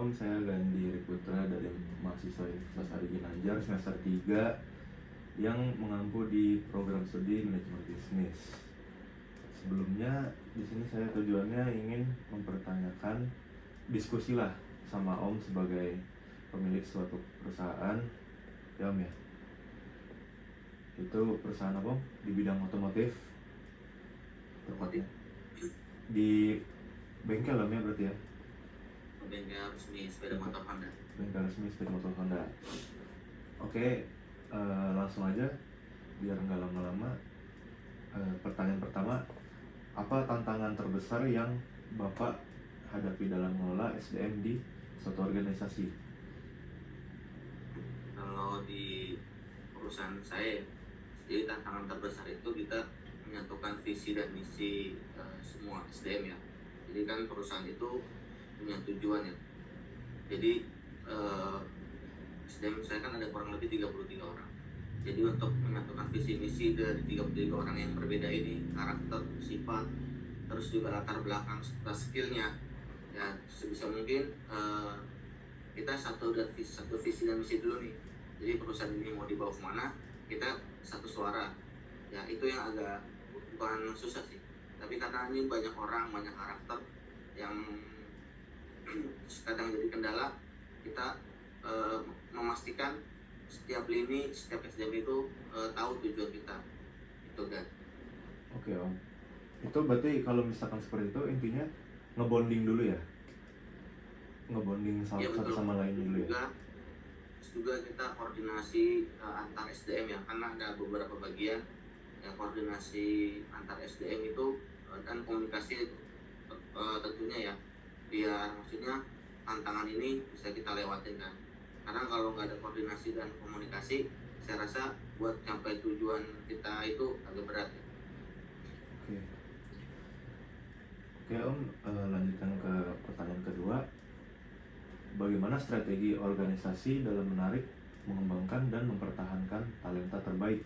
Om, saya Gandhi Riputra dari mahasiswa Universitas Ari Ginanjar semester 3 yang mengampu di program studi manajemen bisnis. Sebelumnya di sini saya tujuannya ingin mempertanyakan diskusi lah sama Om sebagai pemilik suatu perusahaan, ya Om ya. Itu perusahaan apa Om? Di bidang otomotif, tepatnya di bengkel Om ya berarti ya? Bengkel resmi sepeda motor Honda. Bengkel resmi sepeda motor Honda. Oke, langsung aja biar nggak lama-lama. Pertanyaan pertama, apa tantangan terbesar yang Bapak hadapi dalam mengelola SDM di suatu organisasi? Kalau di perusahaan saya, jadi tantangan terbesar itu kita menyatukan visi dan misi semua SDM ya. Jadi kan perusahaan itu punya tujuan ya. Jadi SDM saya kan ada kurang lebih 33 orang. Jadi untuk menyatukan visi misi dari 33 orang yang berbeda ini, karakter, sifat, terus juga latar belakang serta skillnya, ya sebisa mungkin kita satu visi dan misi dulu nih. Jadi perusahaan ini mau dibawa kemana, kita satu suara. Ya itu yang agak bukan susah sih. Tapi karena ini banyak orang, banyak karakter yang kadang jadi kendala, kita memastikan setiap lini, setiap SDM itu tahu tujuan kita. Itu kan. Oke Om, itu berarti kalau misalkan seperti itu intinya ngebonding dulu ya? Ngebonding Ya, satu sama lain dulu ya? Juga kita koordinasi antar SDM ya, karena ada beberapa bagian yang koordinasi antar SDM itu dan komunikasi tentunya ya, biar maksudnya tantangan ini bisa kita lewatin kan. Karena kalau nggak ada koordinasi dan komunikasi, saya rasa buat sampai tujuan kita itu agak berat ya. Oke Om, lanjutkan ke pertanyaan kedua. Bagaimana strategi organisasi dalam menarik, mengembangkan, dan mempertahankan talenta terbaik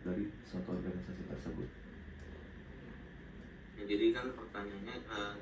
dari suatu organisasi tersebut? Ya, jadi kan pertanyaannya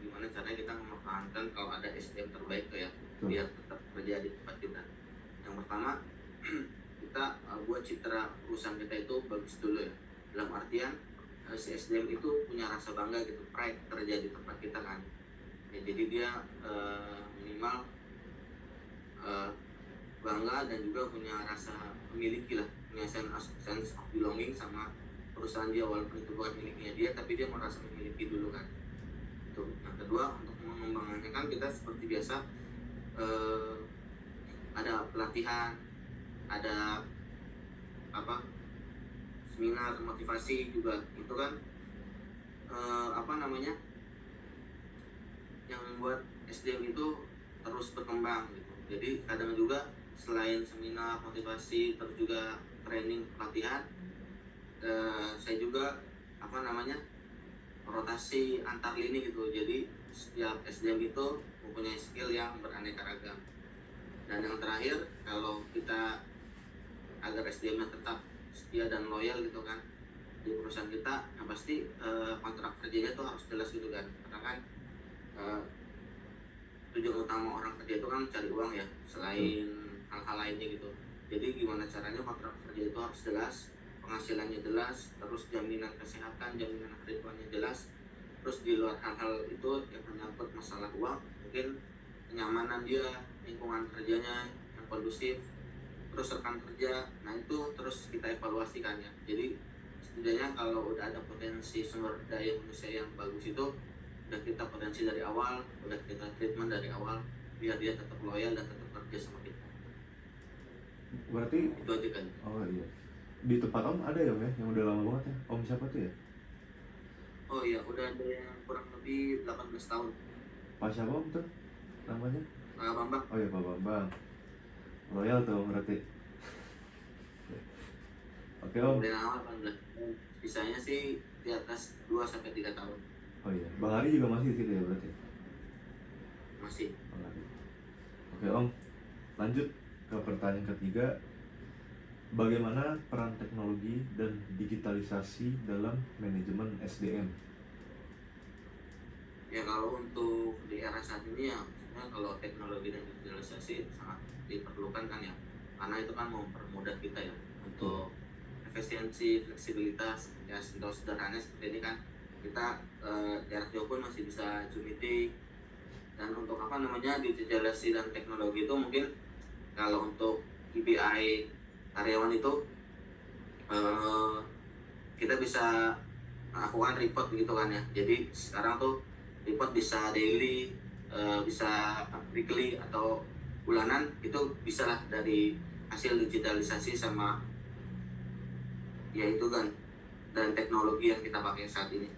gimana caranya kita mempertahankan kalau ada SDM terbaik tuh ya, biar tetap kerja di tempat kita. Yang pertama, kita buat citra perusahaan kita itu bagus dulu ya. Dalam artian si SDM itu punya rasa bangga gitu, pride kerja di tempat kita kan. Ya, jadi dia minimal bangga dan juga punya rasa memiliki lah, punya sense of belonging sama perusahaan dia, walaupun itu bukan miliknya dia, tapi dia merasa memiliki dulu kan. Itu. Yang kedua, untuk mengembangkannya kan kita seperti biasa ada pelatihan, ada seminar motivasi juga, itu kan yang membuat SDM itu terus berkembang gitu. Jadi kadang juga selain seminar motivasi terus juga training pelatihan, saya juga rotasi antar lini gitu. Jadi setiap SDM itu mempunyai skill yang beraneka ragam. Dan yang terakhir, kalau kita agar SDM-nya tetap setia dan loyal gitu kan di perusahaan kita, yang pasti kontrak kerjanya tuh harus jelas gitu kan. Karena kan tujuan utama orang kerja itu kan cari uang ya, selain hal-hal lainnya gitu. Jadi gimana caranya kontrak kerja itu harus jelas, penghasilannya jelas, terus jaminan kesehatan, jaminan hari tuanya jelas. Terus di luar hal-hal itu yang menyangkut masalah uang, mungkin kenyamanan dia, lingkungan kerjanya yang kondusif, terus rekan kerja, nah itu terus kita evaluasi kan ya. Jadi setidaknya kalau udah ada potensi sumber daya manusia yang bagus itu udah kita potensi dari awal, udah kita treatment dari awal biar dia tetap loyal dan tetap kerja sama kita. Berarti itu aja kan. Oh iya, di tempat Om ada ya Om ya, yang udah lama banget ya? Om siapa tuh ya? Oh iya, udah ada yang kurang lebih 18 tahun. Pak siapa Om tuh namanya? Bambang. Oh iya Pak Bambang, loyal tuh berarti. Oke Om. Dari awal 18 tahun, bisanya sih di atas 2-3 tahun. Oh iya, Bang Ari juga masih di situ ya berarti? Masih. Bang Ari. Oke Om, lanjut ke pertanyaan ketiga. Bagaimana peran teknologi dan digitalisasi dalam manajemen SDM? Ya kalau untuk di era saat ini ya maksudnya kalau teknologi dan digitalisasi sangat diperlukan kan ya, karena itu kan mempermudah kita ya Betul. untuk efisiensi, fleksibilitas ya. Contoh sederhananya seperti ini kan kita jarak jauh pun masih bisa Zoom meeting. Dan untuk apa namanya digitalisasi dan teknologi itu mungkin kalau untuk KPI karyawan itu eh, kita bisa melakukan report begitu kan ya. Jadi sekarang tuh report bisa daily, bisa weekly atau bulanan, itu bisa lah dari hasil digitalisasi sama ya itu kan, dan teknologi yang kita pakai saat ini.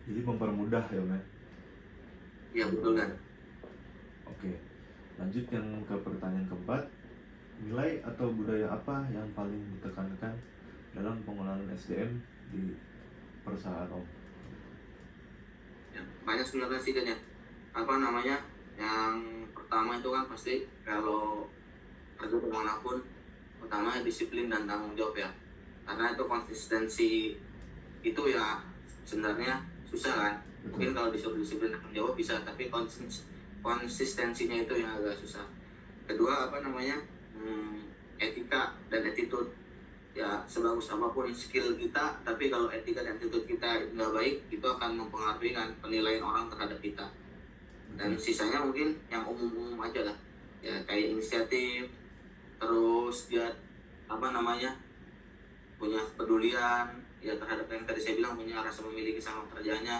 Jadi mempermudah ya Om ya. Ya betul kan. Oke, lanjut yang ke pertanyaan keempat. Nilai atau budaya apa yang paling ditekankan dalam pengelolaan SDM di perusahaan Om? Ya, banyak sebenarnya sih kan ya. Apa namanya? Yang pertama itu kan pasti kalau kerja dimanapun, pertama disiplin dan tanggung jawab ya. Karena itu konsistensi itu ya sebenarnya susah kan. Mungkin kalau disuruh disiplin dan tanggung jawab bisa, tapi konsistensinya itu yang agak susah. Kedua apa namanya? Etika dan attitude. Ya sebagus apapun skill kita, tapi kalau etika dan attitude kita nggak baik, itu akan mempengaruhi kan penilaian orang terhadap kita. Dan sisanya mungkin yang umum-umum aja lah ya, kayak inisiatif, terus dia apa namanya punya kepedulian ya terhadap yang tadi saya bilang, punya rasa memiliki sama pekerjaannya.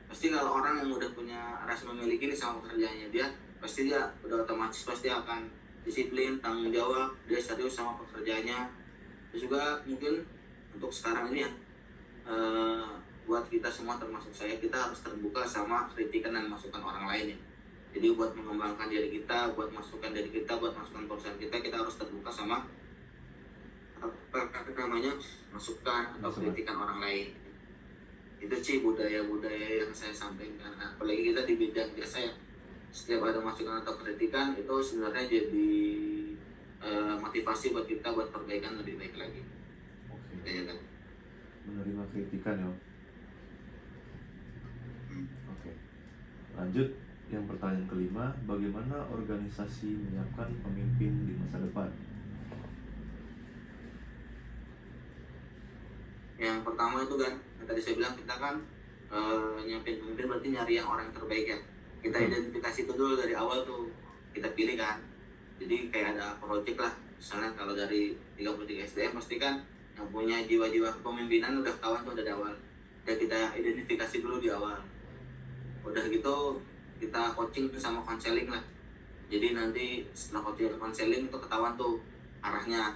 Pasti kalau orang yang udah punya rasa memiliki ini sama pekerjaannya, dia pasti dia udah otomatis pasti akan disiplin, tanggung jawab, dia serius sama pekerjaannya. Terus juga mungkin untuk sekarang ini ya, buat kita semua termasuk saya, kita harus terbuka sama kritikan dan masukan orang lain ya. Jadi buat mengembangkan diri kita, buat masukan dari kita, buat masukan perusahaan kita, kita harus terbuka sama apa namanya masukan atau kritikan orang lain. Itu sih budaya-budaya yang saya sampaikan. Nah, apalagi kita di bidang jasa ya, setiap ada masukan atau kritikan itu sebenarnya jadi motivasi buat kita buat perbaikan lebih baik lagi. Oke. Ya kan? Menerima kritikan ya Om. Oke. Lanjut yang pertanyaan kelima, bagaimana organisasi menyiapkan pemimpin di masa depan? Yang pertama itu kan, yang tadi saya bilang kita kan nyiapin pemimpin berarti nyari yang orang terbaik ya. Kita identifikasi itu dulu dari awal tuh, kita pilih kan. Jadi kayak ada project lah, misalnya kalau dari 33 SDM pasti kan yang punya jiwa-jiwa kepemimpinan udah kawan tuh dari awal. Dan kita identifikasi dulu di awal. Udah gitu kita coaching sama konseling lah. Jadi nanti setelah coaching konseling itu ketahuan tuh arahnya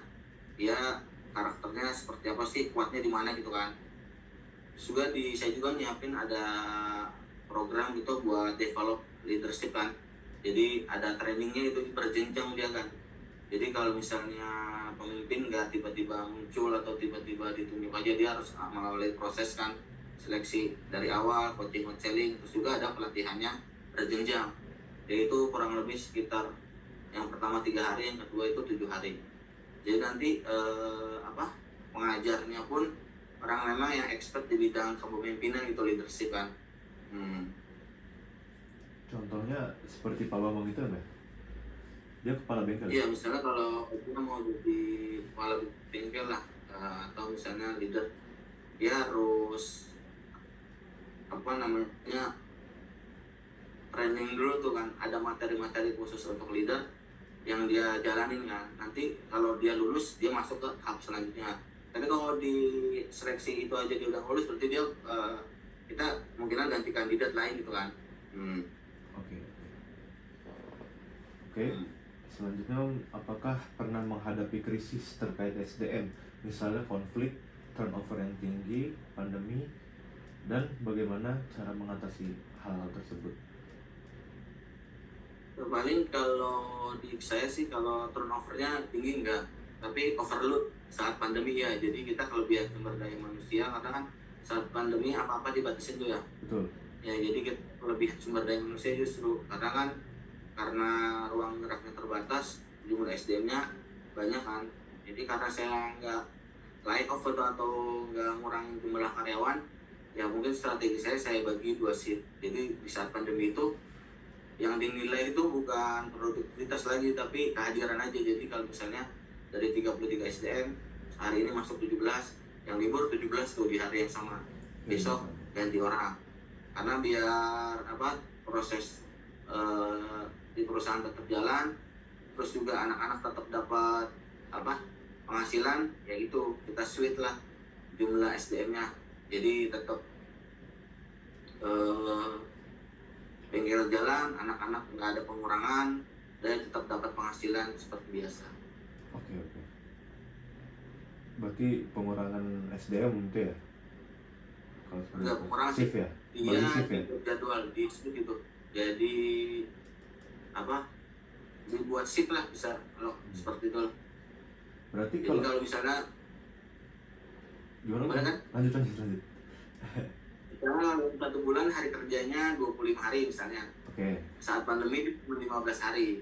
dia karakternya seperti apa sih, kuatnya di mana gitu kan. Terus juga saya juga nyiapin ada program gitu buat develop leadership kan. Jadi ada trainingnya itu berjenjang dia kan. Jadi kalau misalnya pemimpin nggak tiba-tiba muncul atau tiba-tiba ditunjuk aja, dia harus melalui proses kan, seleksi dari awal, coaching counseling, terus juga ada pelatihannya berjenjang. Jadi itu kurang lebih sekitar yang pertama 3 hari, yang kedua itu 7 hari. Jadi nanti pengajarnya pun orang memang yang expert di bidang kepemimpinan gitu, leadership kan. Contohnya seperti Pak Bambang itu ya? Dia kepala bengkel. Iya, misalnya kalau kita mau jadi kepala bengkel lah, atau misalnya leader, dia harus apa namanya training dulu tuh kan, ada materi-materi khusus untuk leader yang dia jalanin kan. Nanti kalau dia lulus, dia masuk ke tahap selanjutnya. Tapi kalau di seleksi itu aja dia udah lulus, berarti dia kita kemungkinan ganti kandidat lain gitu kan. Oke. Selanjutnya, apakah pernah menghadapi krisis terkait SDM, misalnya konflik, turnover yang tinggi, pandemi, dan bagaimana cara mengatasi hal-hal tersebut? Paling kalau di saya sih kalau turnovernya tinggi enggak, tapi overload saat pandemi ya. Jadi kita kelebihan sumber daya manusia, karena kan saat pandemi apa-apa dibatasin tuh ya. Betul. Ya jadi kita kelebihan sumber daya manusia justru karena ruang geraknya terbatas, jumlah SDM-nya banyak kan. Jadi karena saya nggak lay off atau nggak ngurangin jumlah karyawan, ya mungkin strategi saya bagi 2 shift. Jadi di saat pandemi itu yang dinilai itu bukan produktivitas lagi tapi kehadiran aja. Jadi kalau misalnya dari 33 SDM hari ini masuk 17, yang libur 17 tuh di hari yang sama, besok ganti orang, karena biar proses di perusahaan tetap jalan, terus juga anak-anak tetap dapat penghasilan. Ya itu kita switch lah jumlah SDM-nya, jadi tetap bengkel jalan, anak-anak nggak ada pengurangan dan tetap dapat penghasilan seperti biasa. Oke. Berarti pengurangan SDM itu ya? Kalau Enggak pengurangan shift ya? Dia shift ya? jadwal di shift gitu. Jadi dibuat shift lah bisa kalau seperti itu. Berarti jadi kalau misalnya gimana? Kan? Lanjut. Kita 1 bulan hari kerjanya 25 hari misalnya. Oke. Saat pandemi cuma 15 hari.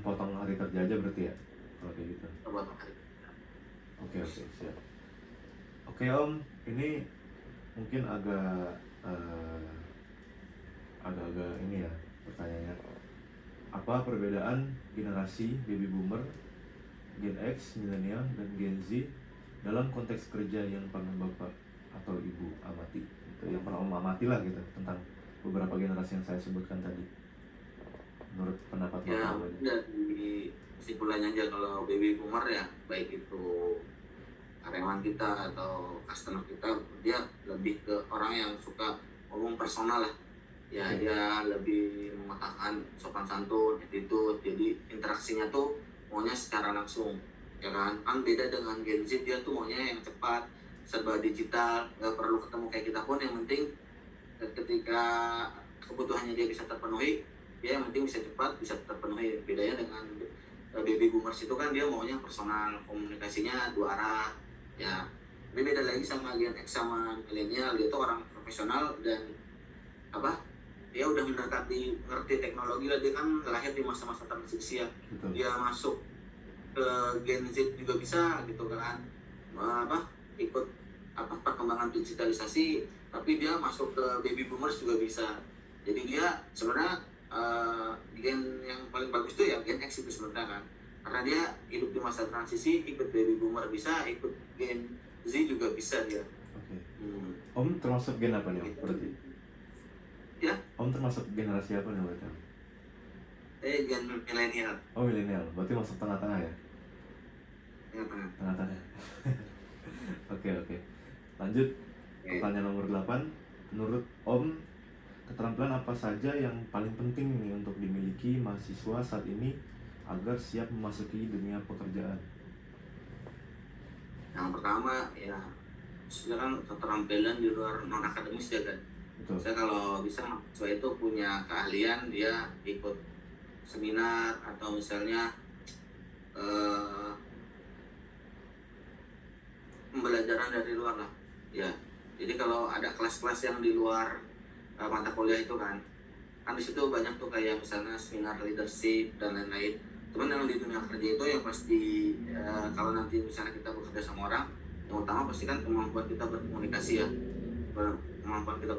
Potong hari kerja aja berarti ya? Kalau kayak gitu. Potong hari. Oke, siap. Oke Om, ini mungkin agak ini ya pertanyaannya. Apa perbedaan generasi baby boomer, Gen X, milenial, dan Gen Z dalam konteks kerja yang pernah Bapak atau Ibu amati? Itu yang pernah Om amati lah gitu tentang beberapa generasi yang saya sebutkan tadi. Menurut pendapat Ya, Bapak aja. dari kesimpulannya aja kalau baby boomer ya, baik itu karyawan kita atau customer kita, dia lebih ke orang yang suka ngomong personal lah. Ya, dia lebih mengatakan sopan santun, attitude, jadi interaksinya tuh maunya secara langsung, ya kan? Kan beda dengan Gen Z, dia tuh maunya yang cepat, serba digital, nggak perlu ketemu kayak kita pun, yang penting ketika kebutuhannya dia bisa terpenuhi, dia yang penting bisa cepat, bisa terpenuhi. Bedanya dengan baby boomers itu kan dia maunya personal, komunikasinya 2 arah, ya. Ini beda lagi sama Gen X sama milenial, dia tuh orang profesional dan dia udah mendekati ngerti teknologi lah. Dia kan lahir di masa-masa transisi ya. Betul. Dia masuk ke Gen Z juga bisa gitu kan, ikut perkembangan digitalisasi, tapi dia masuk ke baby boomers juga bisa. Jadi dia sebenarnya gen yang paling bagus tuh ya Gen X itu sebenarnya kan, karena dia hidup di masa transisi, ikut baby boomer bisa, ikut Gen Z juga bisa dia. Oke. Om termasuk gen apa nih Om berarti? Ya. Om termasuk generasi apa nih berarti? Gen milenial. Oh milenial, berarti masuk tengah-tengah ya? Tengah-tengah. Oke. Lanjut. Pertanyaan nomor 8. Menurut Om, keterampilan apa saja yang paling penting nih untuk dimiliki mahasiswa saat ini agar siap memasuki dunia pekerjaan? Yang pertama ya, sekarang keterampilan di luar non akademis ya kan. Betul. Saya kalau bisa mahasiswa itu punya keahlian, dia ikut seminar atau misalnya pembelajaran dari luar lah ya. Jadi kalau ada kelas-kelas yang di luar mata kuliah itu kan di situ banyak tuh kayak misalnya seminar leadership dan lain-lain. Cuman yang di dunia kerja itu yang pasti kalau nanti misalnya kita bekerja sama orang, yang utama pasti kan kemampuan kita berkomunikasi ya. Kemampuan kita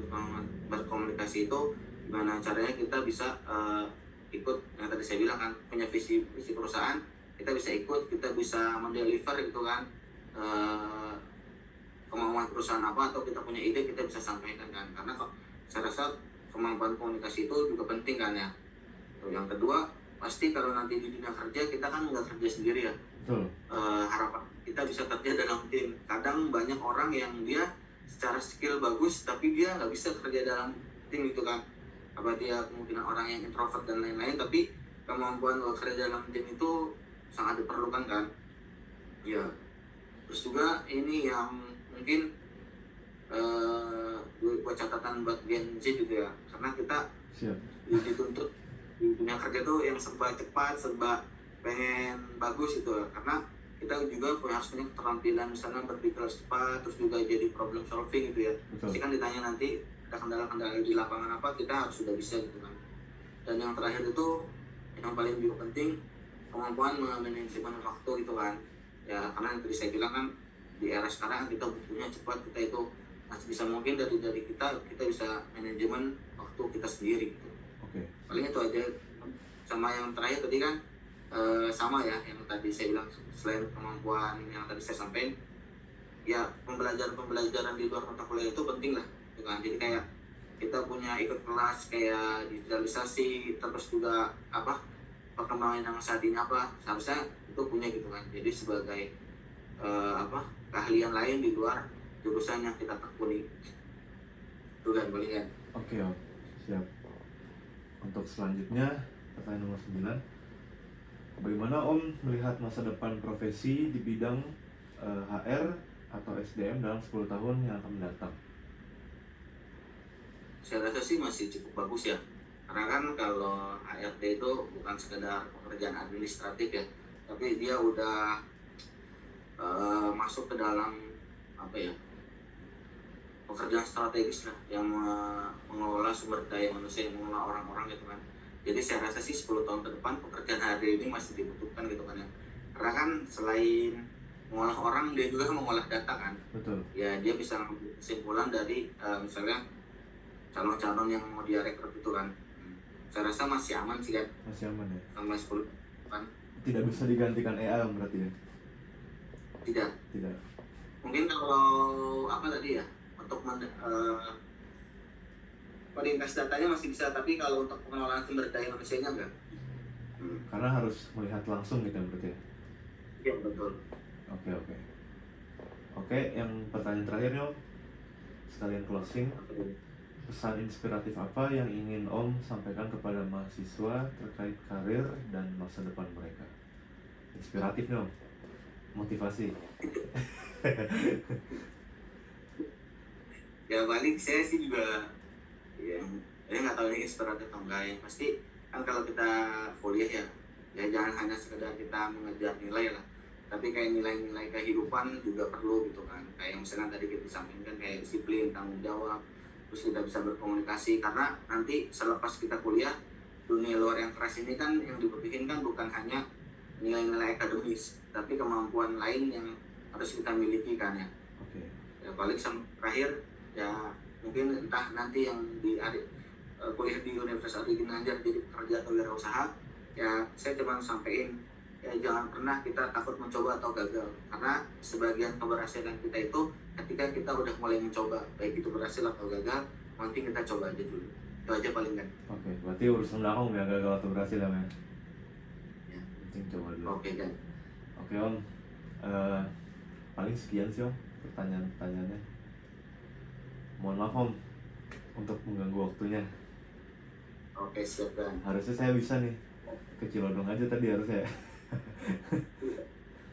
berkomunikasi itu gimana caranya kita bisa ikut yang tadi saya bilang kan, punya visi perusahaan, kita bisa ikut, kita bisa mendeliver gitu kan, kemauan perusahaan apa atau kita punya ide, kita bisa sampaikan kan. Karena kok saya rasa kemampuan komunikasi itu juga penting kan ya. Yang kedua pasti kalau nanti di dunia kerja kita kan nggak kerja sendiri ya. Betul. Harapan kita bisa kerja dalam tim. Kadang banyak orang yang dia secara skill bagus tapi dia nggak bisa kerja dalam tim itu kan. Apa dia kemungkinan orang yang introvert dan lain-lain, tapi kemampuan bekerja dalam tim itu sangat diperlukan kan. Ya. Terus juga ini yang mungkin buat catatan buat Gen Z gitu ya, karena kita dituntut di dunia kerja tuh yang serba cepat, serba pengen bagus gitu, karena kita juga harus punya keterampilan misalnya berpikir cepat, terus juga jadi problem solving gitu ya. Pasti kan ditanya nanti ada kendala-kendala di lapangan apa, kita harus sudah bisa gitu kan. Dan yang terakhir itu yang paling juga penting, kemampuan manajemen waktu gitu kan ya, karena yang tadi saya bilang kan di era sekarang kita butuhnya cepat, kita itu Nah bisa mungkin dari kita bisa manajemen waktu kita sendiri gitu. Oke. Paling itu aja. Sama yang terakhir tadi kan sama ya yang tadi saya bilang, selain kemampuan yang tadi saya sampaikan, ya pembelajaran di luar mata kuliah itu penting lah gitu kan. Jadi kayak kita punya ikut kelas kayak digitalisasi, terus juga apa perkembangan yang saat ini apa seharusnya itu punya gitu kan. Jadi sebagai apa keahlian lain di luar jurusan yang kita tekuni itu kan paling kan. Oke Om, siap. Untuk selanjutnya, pertanyaan nomor 9. Bagaimana Om melihat masa depan profesi di bidang HR atau SDM dalam 10 tahun yang akan mendatang? Saya rasa sih masih cukup bagus ya, karena kan kalau HRD itu bukan sekedar pekerjaan administratif ya, tapi dia udah masuk ke dalam apa ya, pekerjaan strategis lah yang mengelola sumber daya manusia, yang mengelola orang-orang gitu kan. Jadi saya rasa sih 10 tahun ke depan pekerjaan HRD ini masih dibutuhkan gitu kan ya, karena kan selain mengolah orang dia juga mengolah data kan. Betul. Ya dia bisa mengambil kesimpulan dari misalnya calon-calon yang mau dia rekrut itu kan. Saya rasa masih aman sih kan, Masih aman ya? sampai 10 kan. Tidak bisa digantikan AI berarti ya? Tidak. Tidak. Mungkin kalau apa tadi ya, untuk peringkas datanya masih bisa, tapi kalau untuk pengelolaan sumber daya manusianya enggak. Karena harus melihat langsung gitu berarti ya? Iya betul. Oke. Oke, yang pertanyaan terakhir nih Om, sekalian closing. Pesan inspiratif apa yang ingin Om sampaikan kepada mahasiswa terkait karir dan masa depan mereka? Inspiratif nih Om, motivasi. Ya balik saya sih juga ya nggak tahu ini inspiratif atau enggak, yang pasti kan kalau kita kuliah ya jangan hanya sekedar kita mengejar nilai lah, tapi kayak nilai-nilai kehidupan juga perlu gitu kan. Kayak misalnya tadi kita sampaikan kayak disiplin, tanggung jawab, terus kita bisa berkomunikasi, karena nanti selepas kita kuliah dunia luar yang keras ini kan yang dibutuhin kan bukan hanya nilai-nilai akademis, tapi kemampuan lain yang harus kita miliki kan ya. Oke. Ya paling terakhir ya mungkin entah nanti yang kuliah di Universitas Ari Ginanjar jadi pekerja atau wirausaha, ya saya cuma sampaikan ya jangan pernah kita takut mencoba atau gagal, karena sebagian keberhasilan kita itu ketika kita udah mulai mencoba, baik itu berhasil atau gagal, nanti kita coba aja dulu. Itu aja paling kan. Oke, berarti urusan belakang ya gagal atau berhasil ya men? Ya. Penting coba dulu. Oke kan. Oke Om, paling sekian sih Om pertanyaan-pertanyaannya. Mohon maaf Om untuk mengganggu waktunya. Oke siap kan. Harusnya saya bisa nih ke Cilodong aja tadi harusnya.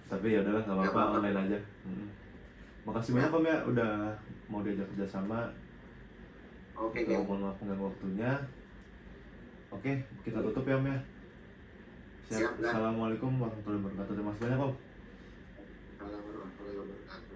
Tapi ya udahlah, nggak apa-apa, online aja. Makasih banyak Om ya udah mau diajak kerjasama. Oke kan. Mohon maaf mengganggu waktunya. Oke, kita tutup ya Om ya. Siap, kan. Assalamualaikum warahmatullahi wabarakatuh. Terima kasih banyak Om. Assalamualaikum warahmatullahi wabarakatuh.